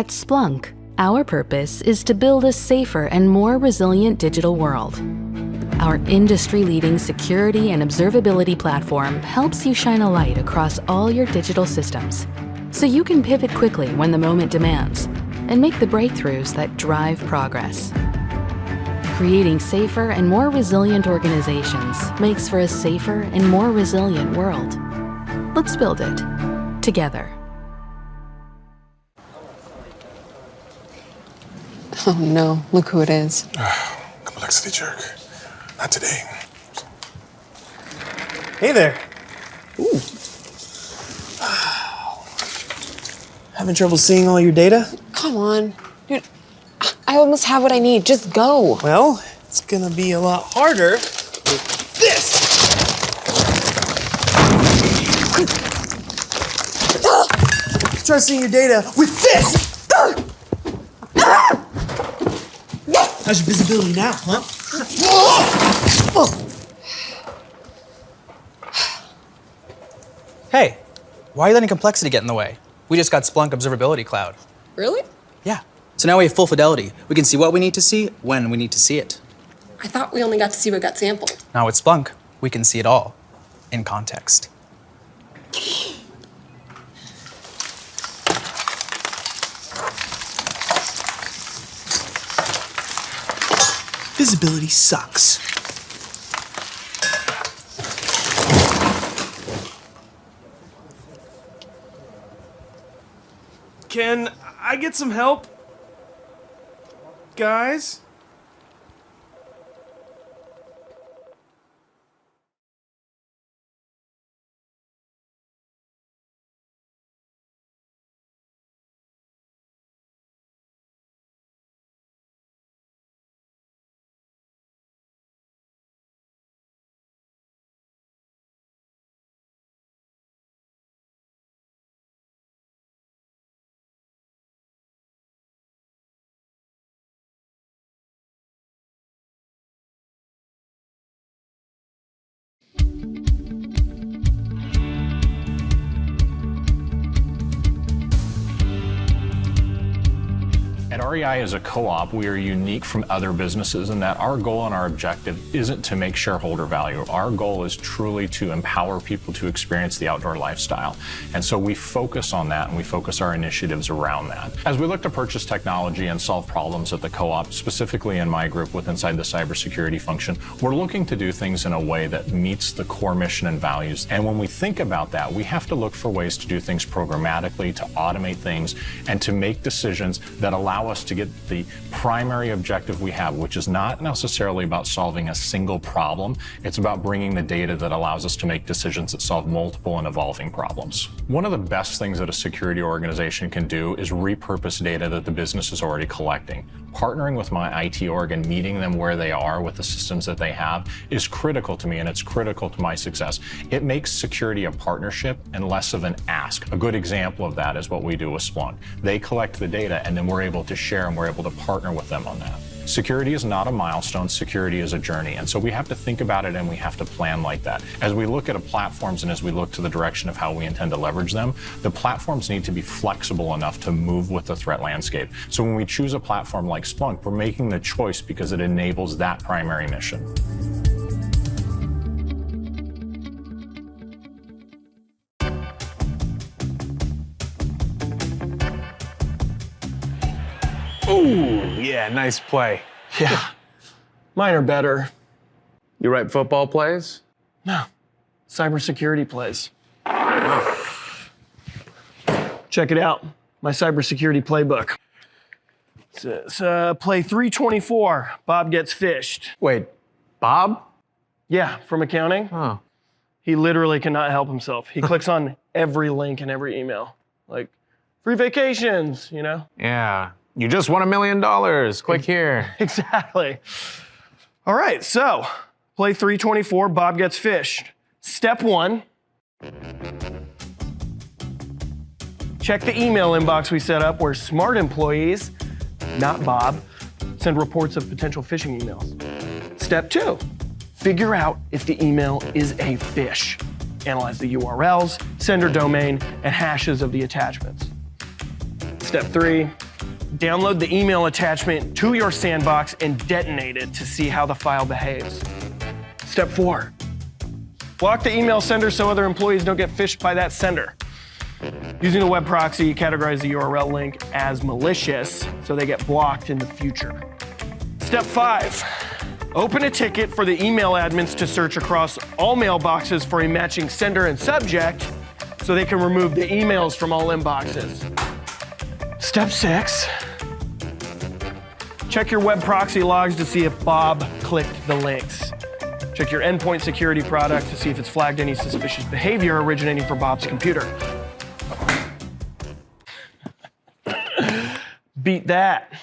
At Splunk, our purpose is to build a safer and more resilient digital world. Our industry-leading security and observability platform helps you shine a light across all your digital systems, so you can pivot quickly when the moment demands and make the breakthroughs that drive progress. Creating safer and more resilient organizations makes for a safer and more resilient world. Let's build it together. Oh no, look who it is. Complexity jerk. Not today. Hey there. Ooh. Having trouble seeing all your data? Come on. Dude, I almost have what I need. Just go. Well, it's gonna be a lot harder with this. Try seeing your data with this. How's your visibility now, huh? Hey, why are you letting complexity get in the way? We just got Splunk Observability Cloud. Really? Yeah. So now we have full fidelity. We can see what we need to see when we need to see it. I thought we only got to see what got sampled. Now with Splunk, we can see it all in context. Visibility sucks. Can I get some help? Guys? At REI as a co-op, we are unique from other businesses in that our goal and our objective isn't to make shareholder value. Our goal is truly to empower people to experience the outdoor lifestyle. And so we focus on that and we focus our initiatives around that. As we look to purchase technology and solve problems at the co-op, specifically in my group with inside the cybersecurity function, we're looking to do things in a way that meets the core mission and values. And when we think about that, we have to look for ways to do things programmatically, to automate things, and to make decisions that allow us to get the primary objective we have, which is not necessarily about solving a single problem. It's about bringing the data that allows us to make decisions that solve multiple and evolving problems. One of the best things that a security organization can do is repurpose data that the business is already collecting. Partnering with my IT org and meeting them where they are with the systems that they have is critical to me, and it's critical to my success. It makes security a partnership and less of an ask. A good example of that is what we do with Splunk. They collect the data and then we're able to share and we're able to partner with them on that. Security is not a milestone, security is a journey. And so we have to think about it and we have to plan like that. As we look at platforms and as we look to the direction of how we intend to leverage them, the platforms need to be flexible enough to move with the threat landscape. So when we choose a platform like Splunk, we're making the choice because it enables that primary mission. Ooh, yeah, nice play. Yeah. Mine are better. You write football plays? No. Cybersecurity plays. Check it out. My cybersecurity playbook. It's play 324. Bob gets fished. Wait, Bob? Yeah, from accounting. Oh. He literally cannot help himself. He clicks on every link in every email. Like, free vacations, you know? Yeah. You just won $1 million. Click here. Exactly. All right, so play 324, Bob gets fished. Step 1, check the email inbox we set up where smart employees, not Bob, send reports of potential phishing emails. Step 2, figure out if the email is a phish. Analyze the URLs, sender domain, and hashes of the attachments. Step 3, Download the email attachment to your sandbox and detonate it to see how the file behaves. Step 4, block the email sender so other employees don't get phished by that sender. Using a web proxy, categorize the URL link as malicious so they get blocked in the future. Step 5, open a ticket for the email admins to search across all mailboxes for a matching sender and subject so they can remove the emails from all inboxes. Step 6, check your web proxy logs to see if Bob clicked the links. Check your endpoint security product to see if it's flagged any suspicious behavior originating from Bob's computer. Beat that.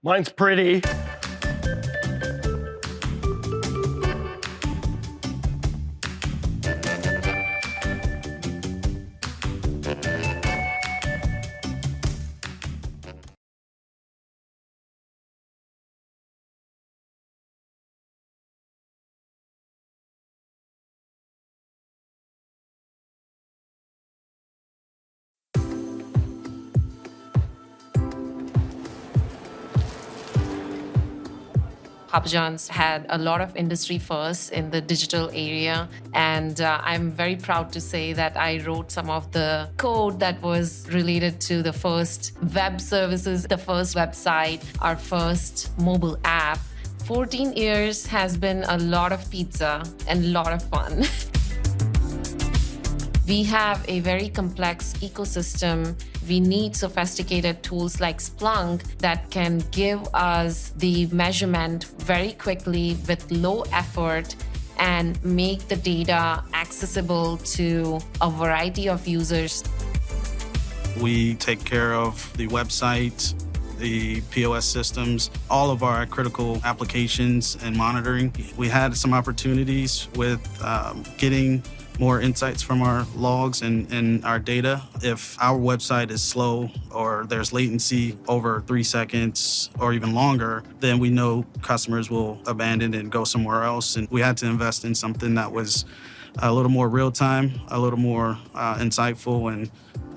Mine's pretty. Papa John's had a lot of industry firsts in the digital area, and I'm very proud to say that I wrote some of the code that was related to the first web services, the first website, our first mobile app. 14 years has been a lot of pizza and a lot of fun. We have a very complex ecosystem. We need sophisticated tools like Splunk that can give us the measurement very quickly with low effort and make the data accessible to a variety of users. We take care of the website, the POS systems, all of our critical applications and monitoring. We had some opportunities with getting more insights from our logs and our data. If our website is slow or there's latency over 3 seconds or even longer, then we know customers will abandon and go somewhere else. And we had to invest in something that was a little more real time, a little more insightful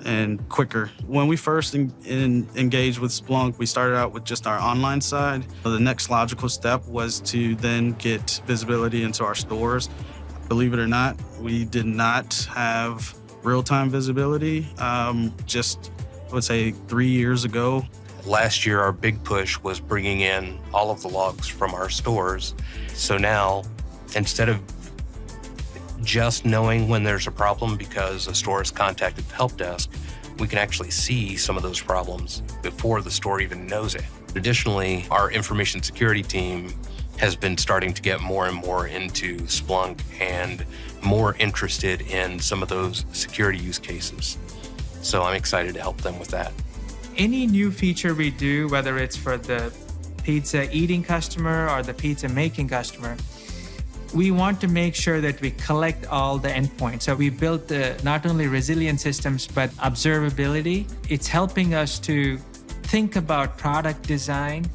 and quicker. When we first engaged with Splunk, we started out with just our online side. The next logical step was to then get visibility into our stores. Believe it or not, we did not have real-time visibility just, I would say, 3 years ago. Last year, our big push was bringing in all of the logs from our stores. So now, instead of just knowing when there's a problem because a store has contacted the help desk, we can actually see some of those problems before the store even knows it. Additionally, our information security team has been starting to get more and more into Splunk and more interested in some of those security use cases. So I'm excited to help them with that. Any new feature we do, whether it's for the pizza eating customer or the pizza making customer, we want to make sure that we collect all the endpoints. So we built not only resilient systems, but observability. It's helping us to think about product design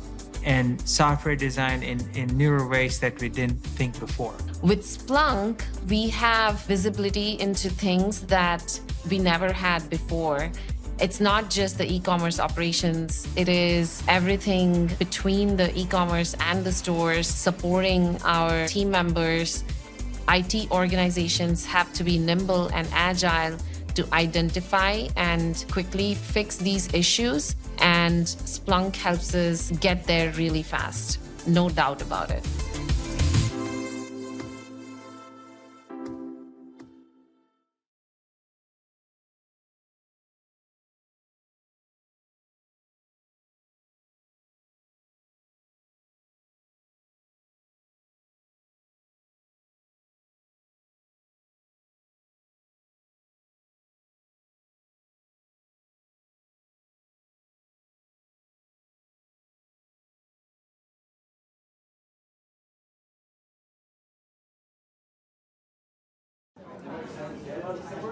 and software design in newer ways that we didn't think before. With Splunk, we have visibility into things that we never had before. It's not just the e-commerce operations, it is everything between the e-commerce and the stores, supporting our team members. IT organizations have to be nimble and agile to identify and quickly fix these issues, and Splunk helps us get there really fast, no doubt about it.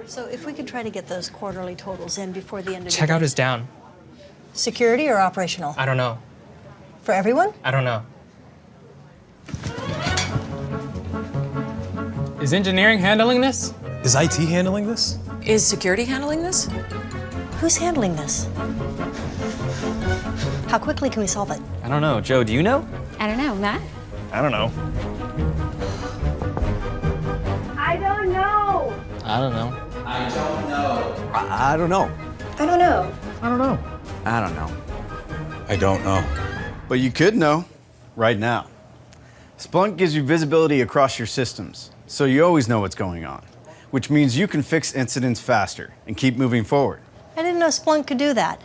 So if we could try to get those quarterly totals in before the end of the day. Checkout is down. Security or operational? I don't know. For everyone? I don't know. Is engineering handling this? Is IT handling this? Is security handling this? Who's handling this? How quickly can we solve it? I don't know. Joe, do you know? I don't know. Matt? I don't know. I don't know. I don't know. I don't know. I don't know. I don't know. I don't know. I don't know. But you could know right now. Splunk gives you visibility across your systems, so you always know what's going on, which means you can fix incidents faster and keep moving forward. I didn't know Splunk could do that.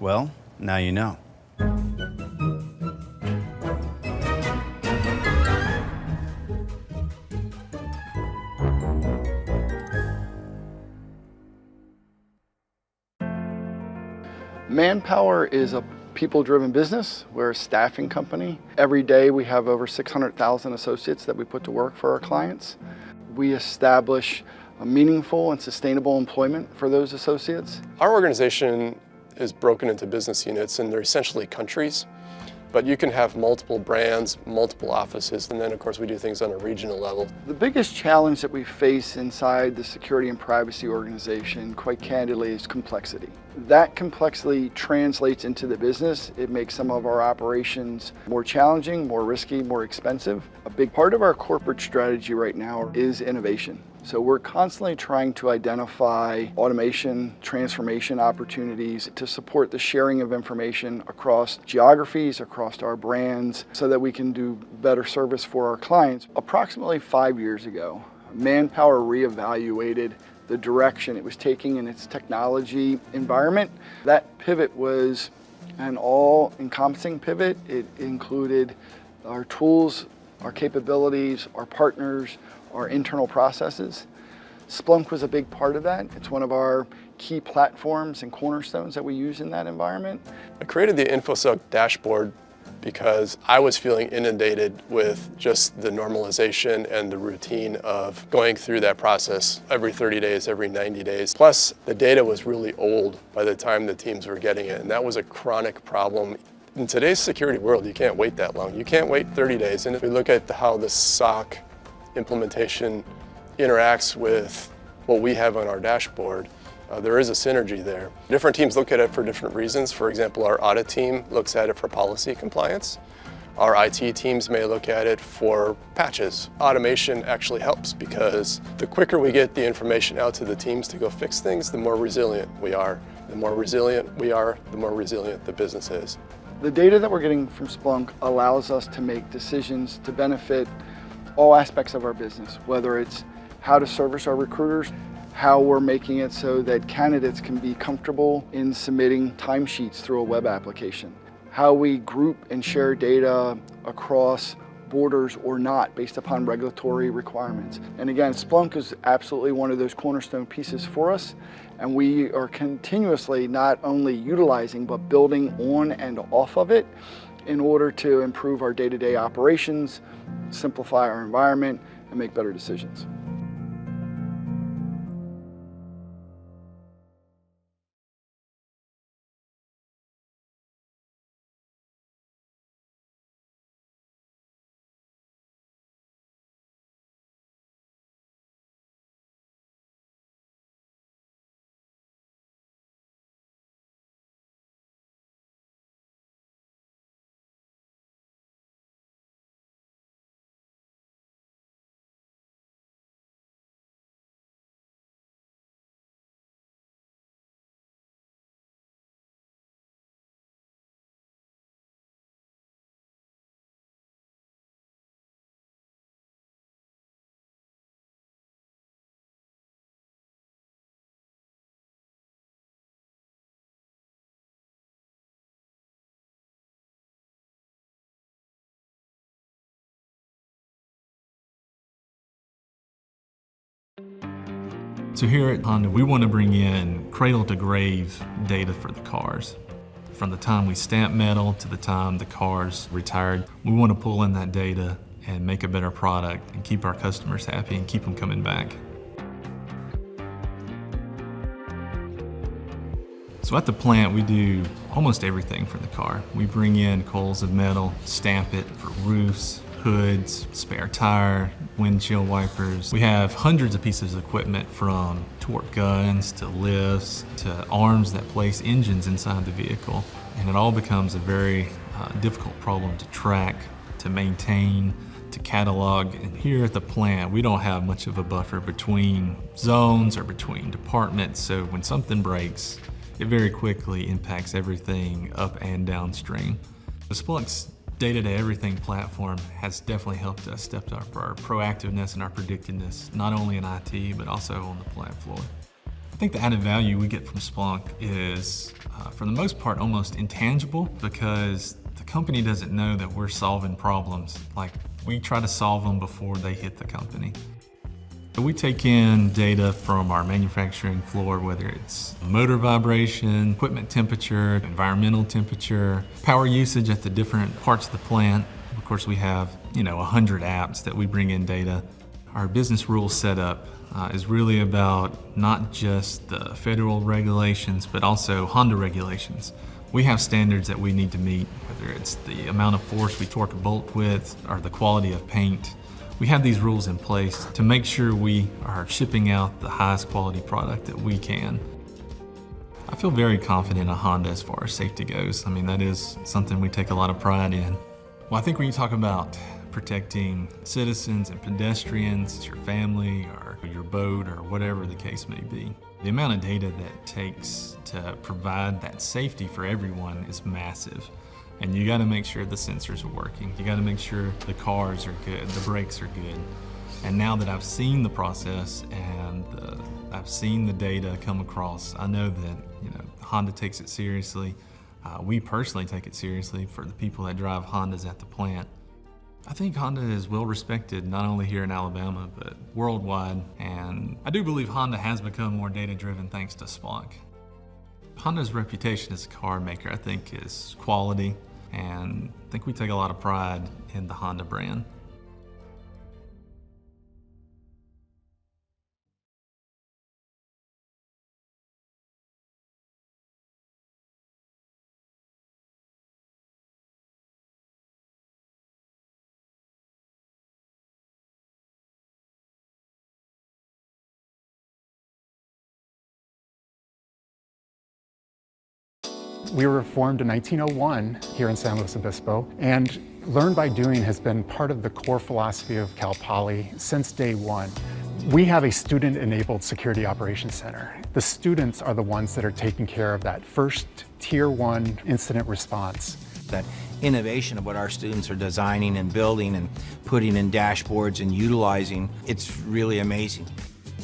Well, now you know. Manpower is a people-driven business. We're a staffing company. Every day we have over 600,000 associates that we put to work for our clients. We establish a meaningful and sustainable employment for those associates. Our organization is broken into business units, and they're essentially countries. But you can have multiple brands, multiple offices, and then of course we do things on a regional level. The biggest challenge that we face inside the security and privacy organization, quite candidly, is complexity. That complexity translates into the business. It makes some of our operations more challenging, more risky, more expensive. A big part of our corporate strategy right now is innovation. So we're constantly trying to identify automation, transformation opportunities to support the sharing of information across geographies, across our brands, so that we can do better service for our clients. Approximately 5 years ago, Manpower reevaluated the direction it was taking in its technology environment. That pivot was an all-encompassing pivot. It included our tools, our capabilities, our partners, our internal processes. Splunk was a big part of that. It's one of our key platforms and cornerstones that we use in that environment. I created the InfoSec dashboard because I was feeling inundated with just the normalization and the routine of going through that process every 30 days, every 90 days. Plus, the data was really old by the time the teams were getting it, and that was a chronic problem. In today's security world, you can't wait that long. You can't wait 30 days. And if we look at how the SOC implementation interacts with what we have on our dashboard, there is a synergy there. Different teams look at it for different reasons. For example, our audit team looks at it for policy compliance. Our IT teams may look at it for patches. Automation actually helps because the quicker we get the information out to the teams to go fix things, the more resilient we are. The more resilient we are, the more resilient the business is. The data that we're getting from Splunk allows us to make decisions to benefit all aspects of our business, whether it's how to service our recruiters, how we're making it so that candidates can be comfortable in submitting timesheets through a web application, how we group and share data across borders or not based upon regulatory requirements. And again, Splunk is absolutely one of those cornerstone pieces for us, and we are continuously not only utilizing but building on and off of it in order to improve our day-to-day operations, simplify our environment, and make better decisions. So here at Honda, we want to bring in cradle-to-grave data for the cars. From the time we stamp metal to the time the car's retired, we want to pull in that data and make a better product and keep our customers happy and keep them coming back. So at the plant, we do almost everything for the car. We bring in coils of metal, stamp it for roofs, hoods, spare tire, windshield wipers. We have hundreds of pieces of equipment, from torque guns to lifts to arms that place engines inside the vehicle. And it all becomes a very difficult problem to track, to maintain, to catalog. And here at the plant, we don't have much of a buffer between zones or between departments. So when something breaks, it very quickly impacts everything up and downstream. The Splunk's day-to-day everything platform has definitely helped us step up our proactiveness and our predictiveness, not only in IT, but also on the plant floor. I think the added value we get from Splunk is, for the most part, almost intangible, because the company doesn't know that we're solving problems. Like, we try to solve them before they hit the company. So we take in data from our manufacturing floor, whether it's motor vibration, equipment temperature, environmental temperature, power usage at the different parts of the plant. Of course, we have 100 apps that we bring in data. Our business rules setup is really about not just the federal regulations, but also Honda regulations. We have standards that we need to meet, whether it's the amount of force we torque a bolt with or the quality of paint. We have these rules in place to make sure we are shipping out the highest quality product that we can. I feel very confident in Honda as far as safety goes. I mean, that is something we take a lot of pride in. Well, I think when you talk about protecting citizens and pedestrians, your family, or your boat, or whatever the case may be, the amount of data that it takes to provide that safety for everyone is massive. And you got to make sure the sensors are working. You got to make sure the cars are good, the brakes are good. And now that I've seen the process and I've seen the data come across, I know that Honda takes it seriously. We personally take it seriously for the people that drive Hondas at the plant. I think Honda is well respected, not only here in Alabama, but worldwide. And I do believe Honda has become more data-driven thanks to Splunk. Honda's reputation as a car maker, I think, is quality, and I think we take a lot of pride in the Honda brand. We were formed in 1901 here in San Luis Obispo, and Learn by Doing has been part of the core philosophy of Cal Poly since day one. We have a student-enabled security operations center. The students are the ones that are taking care of that first tier 1 incident response. That innovation of what our students are designing and building and putting in dashboards and utilizing, it's really amazing.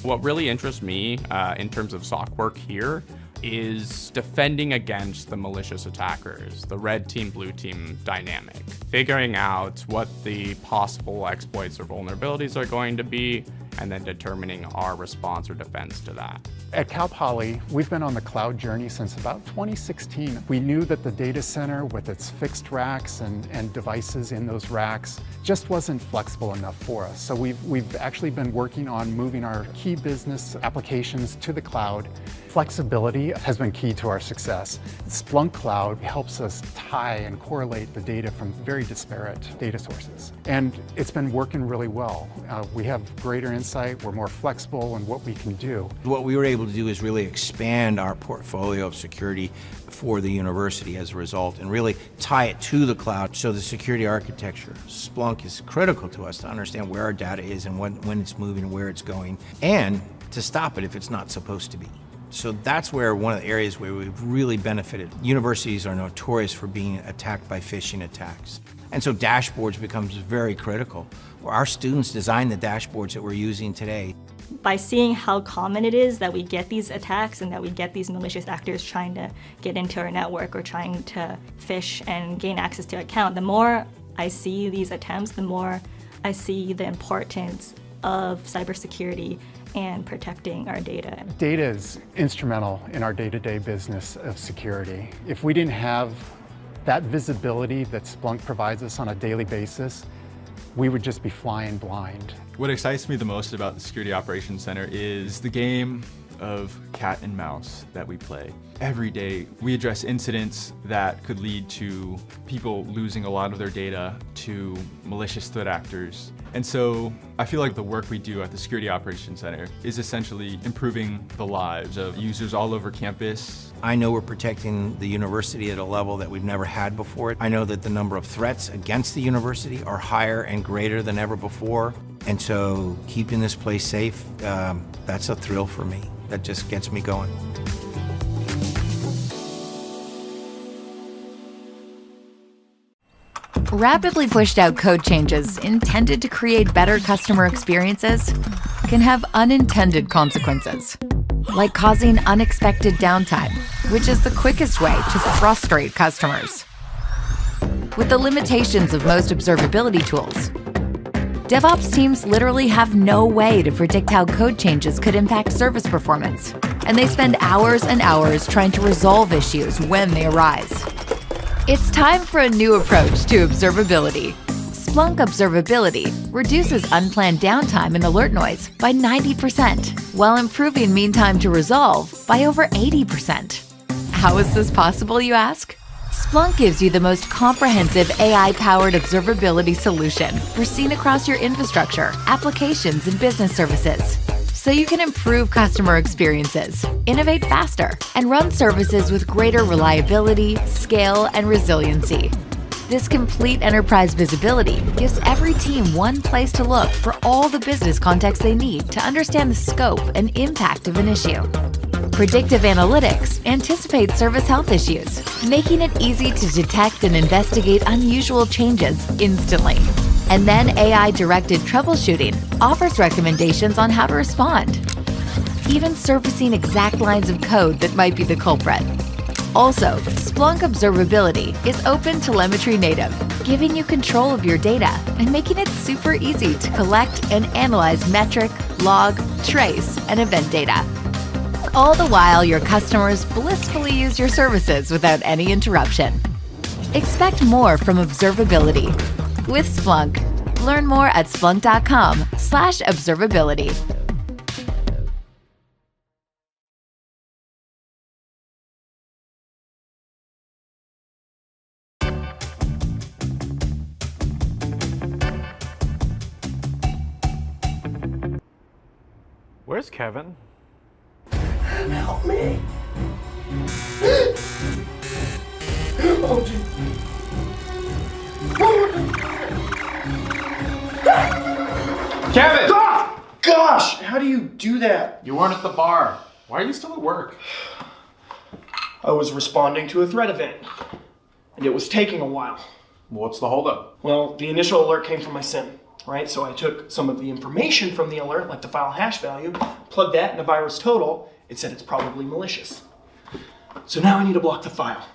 What really interests me in terms of SOC work here is defending against the malicious attackers, the red team, blue team dynamic, figuring out what the possible exploits or vulnerabilities are going to be, and then determining our response or defense to that. At Cal Poly, we've been on the cloud journey since about 2016. We knew that the data center with its fixed racks and devices in those racks just wasn't flexible enough for us. So we've actually been working on moving our key business applications to the cloud. Flexibility has been key to our success. Splunk Cloud helps us tie and correlate the data from very disparate data sources. And it's been working really well. We have greater insight, we're more flexible in what we can do. What we were able to do is really expand our portfolio of security for the university as a result, and really tie it to the cloud. So the security architecture, Splunk, is critical to us to understand where our data is and when it's moving and where it's going, and to stop it if it's not supposed to be. So that's where one of the areas where we've really benefited. Universities are notorious for being attacked by phishing attacks. And so dashboards becomes very critical. Our students design the dashboards that we're using today. By seeing how common it is that we get these attacks and that we get these malicious actors trying to get into our network or trying to phish and gain access to our account, the more I see these attempts, the more I see the importance of cybersecurity and protecting our data. Data is instrumental in our day-to-day business of security. If we didn't have that visibility that Splunk provides us on a daily basis, we would just be flying blind. What excites me the most about the Security Operations Center is the game of cat and mouse that we play. Every day, we address incidents that could lead to people losing a lot of their data to malicious threat actors. And so I feel like the work we do at the Security Operations Center is essentially improving the lives of users all over campus. I know we're protecting the university at a level that we've never had before. I know that the number of threats against the university are higher and greater than ever before. And so keeping this place safe, that's a thrill for me. That just gets me going. Rapidly pushed out code changes intended to create better customer experiences can have unintended consequences, like causing unexpected downtime, which is the quickest way to frustrate customers. With the limitations of most observability tools, DevOps teams literally have no way to predict how code changes could impact service performance, and they spend hours and hours trying to resolve issues when they arise. It's time for a new approach to observability. Splunk Observability reduces unplanned downtime and alert noise by 90%, while improving mean time to resolve by over 80%. How is this possible, you ask? Splunk gives you the most comprehensive AI-powered observability solution for seen across your infrastructure, applications, and business services, so you can improve customer experiences, innovate faster, and run services with greater reliability, scale, and resiliency. This complete enterprise visibility gives every team one place to look for all the business context they need to understand the scope and impact of an issue. Predictive analytics anticipate service health issues, making it easy to detect and investigate unusual changes instantly. And then AI-directed troubleshooting offers recommendations on how to respond, even surfacing exact lines of code that might be the culprit. Also, Splunk Observability is open telemetry native, giving you control of your data and making it super easy to collect and analyze metric, log, trace, and event data. All the while, your customers blissfully use your services without any interruption. Expect more from observability with Splunk. Learn more at splunk.com/observability. Where's Kevin? Help me. Oh, gee. Kevin! Gosh, how do you do that? You weren't at the bar. Why are you still at work? I was responding to a threat event, and it was taking a while. What's the holdup? Well, the initial alert came from my SIM, right? So I took some of the information from the alert, like the file hash value, plugged that into VirusTotal. It said it's probably malicious. So now I need to block the file.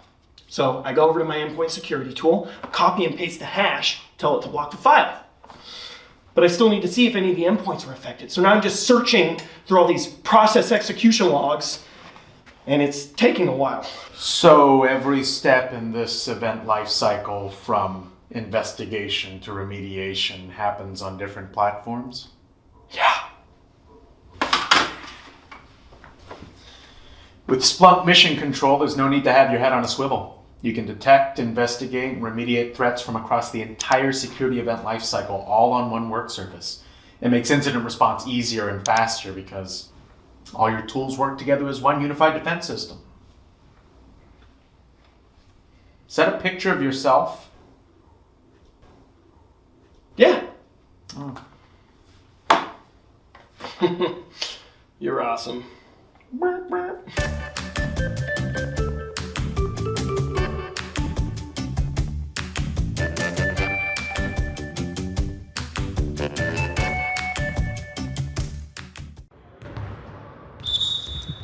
So I go over to my endpoint security tool, copy and paste the hash, tell it to block the file. But I still need to see if any of the endpoints are affected. So now I'm just searching through all these process execution logs, and it's taking a while. So every step in this event lifecycle, from investigation to remediation, happens on different platforms? Yeah. With Splunk Mission Control, there's no need to have your head on a swivel. You can detect, investigate, and remediate threats from across the entire security event lifecycle, all on one work surface. It makes incident response easier and faster because all your tools work together as one unified defense system. Set a picture of yourself. Yeah. Oh. You're awesome.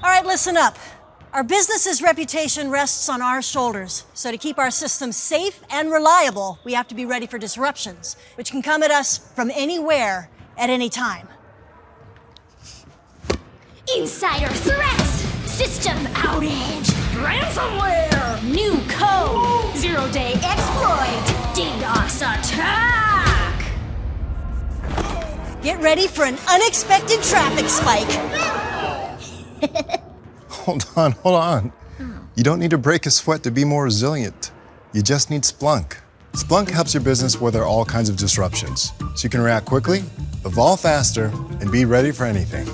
All right, listen up. Our business's reputation rests on our shoulders. So to keep our systems safe and reliable, we have to be ready for disruptions, which can come at us from anywhere at any time. Insider threats! System outage! Ransomware! New code! Zero-day exploit! DDoS attack! Get ready for an unexpected traffic spike. Hold on. You don't need to break a sweat to be more resilient. You just need Splunk. Splunk helps your business weather all kinds of disruptions, so you can react quickly, evolve faster, and be ready for anything.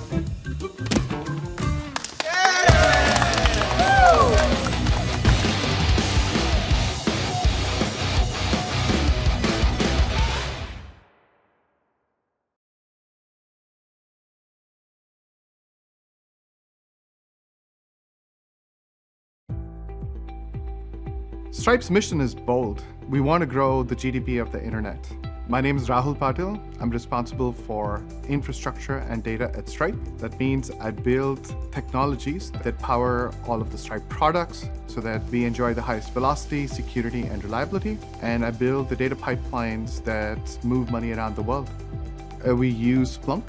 Stripe's mission is bold. We want to grow the GDP of the internet. My name is Rahul Patil. I'm responsible for infrastructure and data at Stripe. That means I build technologies that power all of the Stripe products so that we enjoy the highest velocity, security, and reliability. And I build the data pipelines that move money around the world. We use Splunk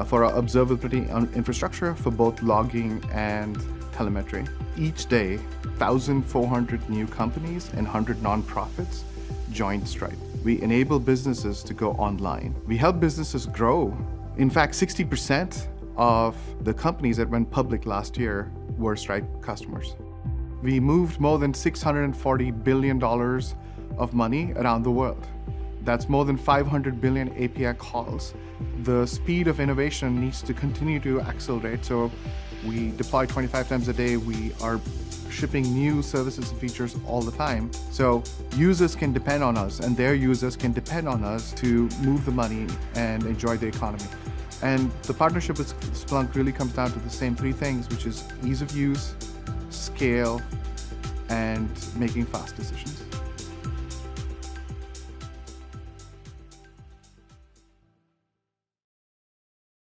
for our observability infrastructure for both logging and telemetry. Each day, 1,400 new companies and 100 nonprofits join Stripe. We enable businesses to go online. We help businesses grow. In fact, 60% of the companies that went public last year were Stripe customers. We moved more than $640 billion of money around the world. That's more than 500 billion API calls. The speed of innovation needs to continue to accelerate, so we deploy 25 times a day. We are shipping new services and features all the time. So users can depend on us, and their users can depend on us to move the money and enjoy the economy. And the partnership with Splunk really comes down to the same three things, which is ease of use, scale, and making fast decisions.